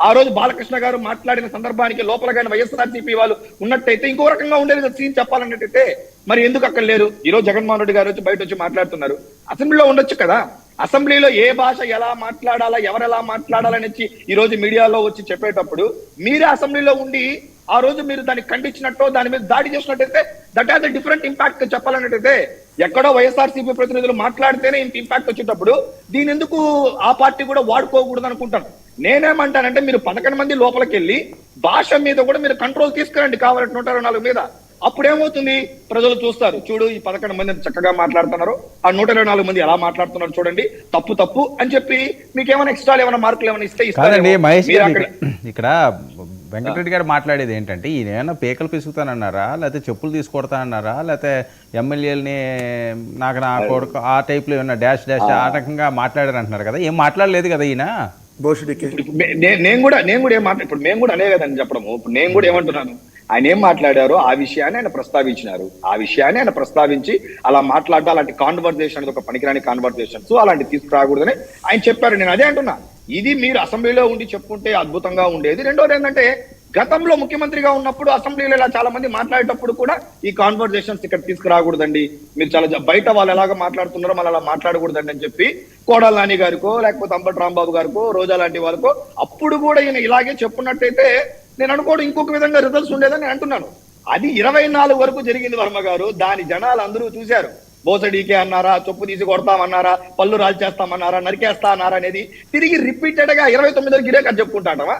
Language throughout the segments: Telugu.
ఆ రోజు బాలకృష్ణ గారు మాట్లాడిన సందర్భానికి లోపల కానీ వైఎస్ఆర్సీపీ వాళ్ళు ఉన్నట్టయితే ఇంకో రకంగా ఉండేది సీన్ చెప్పాలన్నట్టయితే. మరి ఎందుకు అక్కడ లేరు? ఈ రోజు జగన్మోహన్ రెడ్డి గారు వచ్చి బయట వచ్చి మాట్లాడుతున్నారు. అసెంబ్లీలో ఉండొచ్చు కదా. అసెంబ్లీలో ఏ భాష ఎలా మాట్లాడాలా, ఎవరెలా మాట్లాడాలని ఈ రోజు మీడియాలో వచ్చి చెప్పేటప్పుడు మీరే అసెంబ్లీలో ఉండి ఆ రోజు మీరు దాన్ని ఖండించినట్టు, దాని మీద దాడి చేసినట్టయితే that has a different impact చెప్పాలన్నట్టయితే. ఎక్కడో వైఎస్ఆర్సీపీ ప్రతినిధులు మాట్లాడితేనే ఇంత ఇంపాక్ట్ వచ్చేటప్పుడు దీని ఎందుకు ఆ పార్టీ కూడా వాడుకోకూడదు అనుకుంటాను. నేనేమంటానంటే మీరు 11 మంది లోపలికి వెళ్ళి భాష మీద కూడా మీరు కంట్రోల్ తీసుకురండి కావాలంటే 124 మీద. అప్పుడేమవుతుంది, ప్రజలు చూస్తారు, చూడు ఈ 11 మంది చక్కగా మాట్లాడుతున్నారు, ఆ 124 మంది ఎలా మాట్లాడుతున్నారు చూడండి, తప్పు తప్పు అని చెప్పి మీకేమైనా ఎక్స్ట్రా ఏమైనా మార్కులు ఏమైనా ఇస్తే ఇక్కడ వెంకటరెడ్డి గారు మాట్లాడేది ఏంటంటే, ఈయన ఏమైనా పేకలు పిసుకుతానన్నారా, లేకపోతే చెప్పులు తీసుకొడతానన్నారా, లేకపోతే ఎమ్మెల్యేలని నాకు నా కొడుకు ఆ టైప్లో ఏమన్నా డాష్ డాష్ ఆ రకంగా మాట్లాడారు అంటున్నారు కదా. ఏం మాట్లాడలేదు కదా ఈయన. నేను కూడా ఇప్పుడు మేము కూడా అనే కదండి చెప్పడము. ఇప్పుడు నేను కూడా ఏమంటున్నాను, ఆయన ఏం మాట్లాడారో ఆ విషయాన్ని ఆయన ప్రస్తావించినారు. ఆ విషయాన్ని ఆయన ప్రస్తావించి అలా మాట్లాడడం, అలాంటి కాన్వర్జేషన్ అనేది ఒక పనికిరాని కాన్వర్జేషన్స్ అలాంటి తీసుకురాకూడదని ఆయన చెప్పారు. నేను అదే అంటున్నా, ఇది మీరు అసెంబ్లీలో ఉండి చెప్పుకుంటే అద్భుతంగా ఉండేది. రెండోది ఏంటంటే, గతంలో ముఖ్యమంత్రిగా ఉన్నప్పుడు అసెంబ్లీలో ఇలా చాలా మంది మాట్లాడేటప్పుడు కూడా ఈ కాన్వర్జేషన్స్ ఇక్కడ తీసుకురాకూడదండి, మీరు చాలా బయట వాళ్ళు ఎలాగ మాట్లాడుతున్నారో మళ్ళీ అలా మాట్లాడకూడదండి అని చెప్పి కోడల నాని గారికో లేకపోతే అంబటి రాంబాబు గారికో రోజా లాంటి వాళ్ళకో అప్పుడు కూడా ఈయన ఇలాగే చెప్పున్నట్టయితే నేను అనుకోవడం ఇంకొక విధంగా రిజల్ట్స్ ఉండేదని నేను అంటున్నాను. అది 24 వరకు జరిగింది వర్మ గారు. దాని జనాలు అందరూ చూశారు. బోసడీకే అన్నారా, చొప్పు తీసి కొడతామన్నారా, పళ్ళు రాల్చేస్తామన్నారా, నరికేస్తా అన్నారా అనేది తిరిగి రిపీటెడ్ గా 29 వరకు ఇదే కథ చెప్పుకుంటాటవా.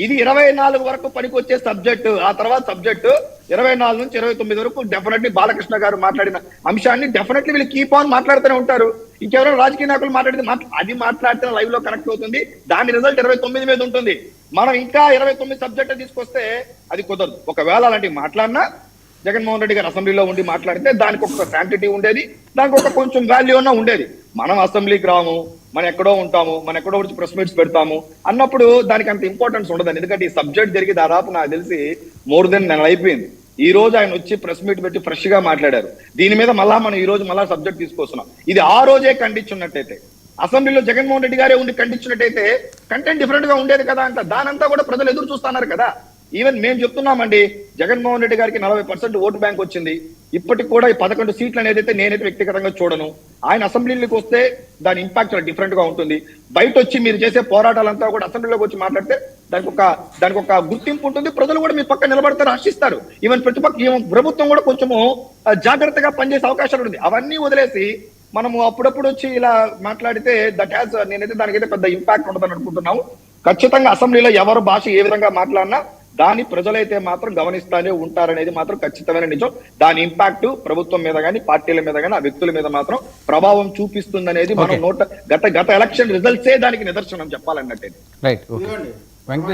ఇది 24 వరకు పనికొచ్చే సబ్జెక్టు. ఆ తర్వాత సబ్జెక్టు 24 నుంచి 29 వరకు డెఫినెట్లీ బాలకృష్ణ గారు మాట్లాడిన అంశాన్ని డెఫినెట్లీ వీళ్ళు కీప్ ఆన్ మాట్లాడుతూనే ఉంటారు. ఇంకెవరైనా రాజకీయ నాయకులు మాట్లాడితే అది మాట్లాడితే లైవ్ లో కనెక్ట్ అవుతుంది. దాని రిజల్ట్ 29 మీద ఉంటుంది. మనం ఇంకా 29 సబ్జెక్టు తీసుకొస్తే అది కుదరదు. ఒకవేళ అలాంటివి మాట్లాడినా జగన్మోహన్ రెడ్డి గారు అసెంబ్లీలో ఉండి మాట్లాడితే దానికి ఒక శాంటిటీ ఉండేది, దానికి ఒక కొంచెం వాల్యూ అన్నా ఉండేది. మనం అసెంబ్లీకి రాము, మనం ఎక్కడో ఉంటాము, మనం ఎక్కడో వచ్చి ప్రెస్ మీట్స్ పెడతాము అన్నప్పుడు దానికి అంత ఇంపార్టెన్స్ ఉండదండి. ఎందుకంటే ఈ సబ్జెక్ట్ జరిగి దాదాపు నాకు తెలిసి మోర్ దెన్ నెల అయిపోయింది. ఈ రోజు ఆయన వచ్చి ప్రెస్ మీట్ పెట్టి ఫ్రెష్ గా మాట్లాడారు. దీని మీద మళ్ళా మనం ఈ రోజు మళ్ళా సబ్జెక్ట్ తీసుకొస్తున్నాం. ఇది ఆ రోజే ఖండించున్నట్టయితే, అసెంబ్లీలో జగన్మోహన్ రెడ్డి గారే ఉండి ఖండించినట్టయితే కంటెంట్ డిఫరెంట్ గా ఉండేది కదా అంట. దానంతా కూడా ప్రజలు ఎదురు చూస్తున్నారు కదా. ఈవెన్ మేము చెప్తున్నామండి, జగన్మోహన్ రెడ్డి గారికి 40% ఓటు బ్యాంక్ వచ్చింది. ఇప్పటికి కూడా ఈ 11 సీట్లు అనేది అయితే నేనైతే వ్యక్తిగతంగా చూడను. ఆయన అసెంబ్లీలోకి వస్తే దాని ఇంపాక్ట్ చాలా డిఫరెంట్ గా ఉంటుంది. బయట వచ్చి మీరు చేసే పోరాటాలంతా కూడా అసెంబ్లీలోకి వచ్చి మాట్లాడితే దానికి ఒక గుర్తింపు ఉంటుంది. ప్రజలు కూడా మీ పక్క నిలబడతారు, హర్షిస్తారు. ఈవెన్ ప్రభుత్వం కూడా కొంచెము జాగ్రత్తగా పనిచేసే అవకాశాలు ఉంది. అవన్నీ వదిలేసి మనము అప్పుడప్పుడు వచ్చి ఇలా మాట్లాడితే నేనైతే దానికైతే పెద్ద ఇంపాక్ట్ ఉండదని అనుకుంటున్నాము. ఖచ్చితంగా అసెంబ్లీలో ఎవరు భాష ఏ విధంగా మాట్లాడినా దాని ప్రజలైతే మాత్రం గమనిస్తానే ఉంటారనేది మాత్రం ఖచ్చితమైన నిజం. దాని ఇంపాక్ట్ ప్రభుత్వం మీద కానీ, పార్టీల మీద కానీ, ఆ వ్యక్తుల మీద మాత్రం ప్రభావం చూపిస్తుందనేది మనం గత ఎలక్షన్ రిజల్ట్సే దానికి నిదర్శనం చెప్పాలన్నట్టు. రైట్.